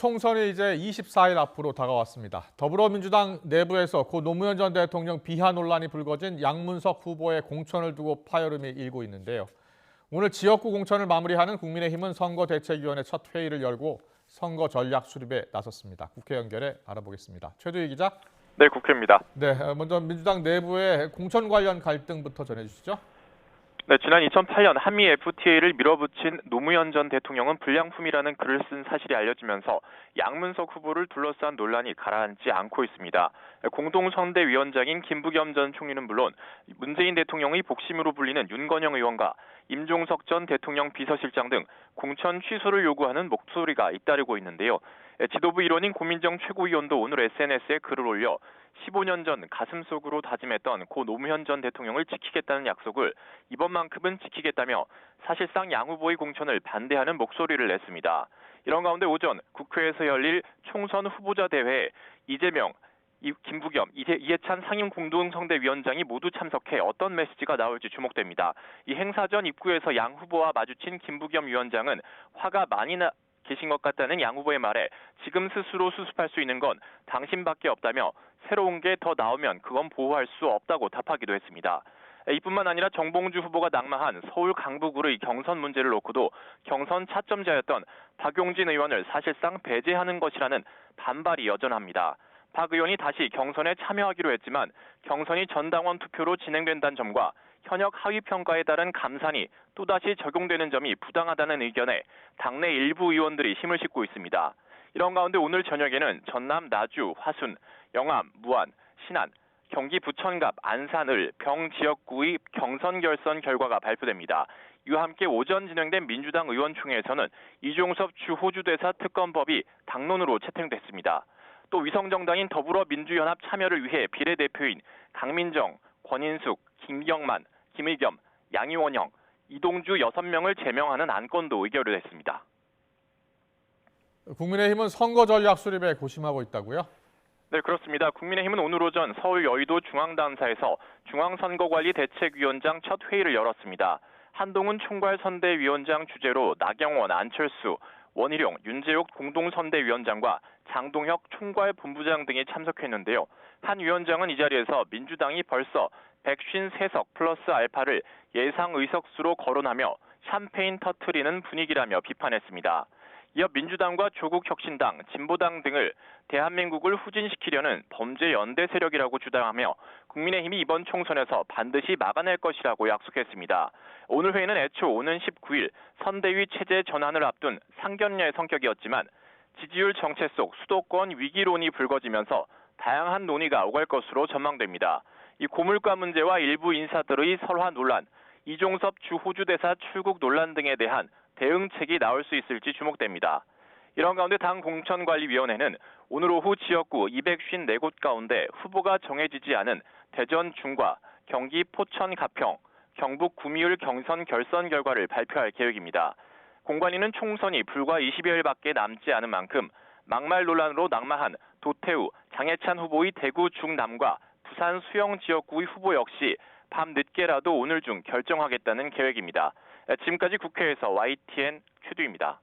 총선이 이제 24일 앞으로 다가왔습니다. 더불어민주당 내부에서 고 노무현 전 대통령 비하 논란이 불거진 양문석 후보의 공천을 두고 파열음이 일고 있는데요. 오늘 지역구 공천을 마무리하는 국민의힘은 선거대책위원회 첫 회의를 열고 선거 전략 수립에 나섰습니다. 국회 연결해 알아보겠습니다. 최두희 기자. 네, 국회입니다. 네, 먼저 민주당 내부의 공천 관련 갈등부터 전해주시죠. 네, 지난 2008년 한미 FTA를 밀어붙인 노무현 전 대통령은 불량품이라는 글을 쓴 사실이 알려지면서 양문석 후보를 둘러싼 논란이 가라앉지 않고 있습니다. 공동선대위원장인 김부겸 전 총리는 물론 문재인 대통령의 복심으로 불리는 윤건영 의원과 임종석 전 대통령 비서실장 등 공천 취소를 요구하는 목소리가 잇따르고 있는데요. 지도부 일원인 고민정 최고위원도 오늘 SNS에 글을 올려 15년 전 가슴속으로 다짐했던 고 노무현 전 대통령을 지키겠다는 약속을 이번만큼은 지키겠다며 사실상 양 후보의 공천을 반대하는 목소리를 냈습니다. 이런 가운데 오전 국회에서 열릴 총선 후보자 대회에 이재명, 김부겸, 이해찬 상임 공동선대위원장이 모두 참석해 어떤 메시지가 나올지 주목됩니다. 이 행사 전 입구에서 양 후보와 마주친 김부겸 위원장은 화가 많이 계신 것 같다는 양 후보의 말에 지금 스스로 수습할 수 있는 건 당신밖에 없다며 새로운 게 더 나오면 그건 보호할 수 없다고 답하기도 했습니다. 이뿐만 아니라 정봉주 후보가 낙마한 서울 강북구의 경선 문제를 놓고도 경선 차점자였던 박용진 의원을 사실상 배제하는 것이라는 반발이 여전합니다. 박 의원이 다시 경선에 참여하기로 했지만 경선이 전당원 투표로 진행된다는 점과 현역 하위 평가에 따른 감산이 또다시 적용되는 점이 부당하다는 의견에 당내 일부 의원들이 힘을 싣고 있습니다. 이런 가운데 오늘 저녁에는 전남 나주, 화순, 영암, 무안, 신안, 경기 부천갑, 안산을 병 지역구의 경선 결선 결과가 발표됩니다. 이와 함께 오전 진행된 민주당 의원총회에서는 이종섭 주 호주대사 특검법이 당론으로 채택됐습니다. 또 위성정당인 더불어민주연합 참여를 위해 비례대표인 강민정, 권인숙, 김경만, 김의겸, 양이원영, 이동주 6명을 제명하는 안건도 의결됐습니다. 국민의힘은 선거 전략 수립에 고심하고 있다고요? 네, 그렇습니다. 국민의힘은 오늘 오전 서울 여의도 중앙당사에서 중앙선거관리대책위원장 첫 회의를 열었습니다. 한동훈 총괄선대위원장 주재로 나경원, 안철수, 원희룡, 윤재욱 공동선대위원장과 장동혁 총괄본부장 등이 참석했는데요. 한 위원장은 이 자리에서 민주당이 벌써 153석 플러스 알파를 예상 의석수로 거론하며 샴페인 터트리는 분위기라며 비판했습니다. 이어 민주당과 조국혁신당, 진보당 등을 대한민국을 후진시키려는 범죄 연대 세력이라고 주장하며 국민의힘이 이번 총선에서 반드시 막아낼 것이라고 약속했습니다. 오늘 회의는 애초 오는 19일 선대위 체제 전환을 앞둔 상견례의 성격이었지만 지지율 정체 속 수도권 위기론이 불거지면서 다양한 논의가 오갈 것으로 전망됩니다. 이 고물가 문제와 일부 인사들의 설화 논란, 이종섭 주 호주대사 출국 논란 등에 대한 대응책이 나올 수 있을지 주목됩니다. 이런 가운데 당 공천관리위원회는 오늘 오후 지역구 254곳 가운데 후보가 정해지지 않은 대전 중과, 경기 포천 가평, 경북 구미을 경선 결선 결과를 발표할 계획입니다. 공관위는 총선이 불과 20여일밖에 남지 않은 만큼 막말 논란으로 낙마한 도태우, 장해찬 후보의 대구 중남과 부산 수영 지역구의 후보 역시 밤 늦게라도 오늘 중 결정하겠다는 계획입니다. 지금까지 국회에서 YTN 최두입니다.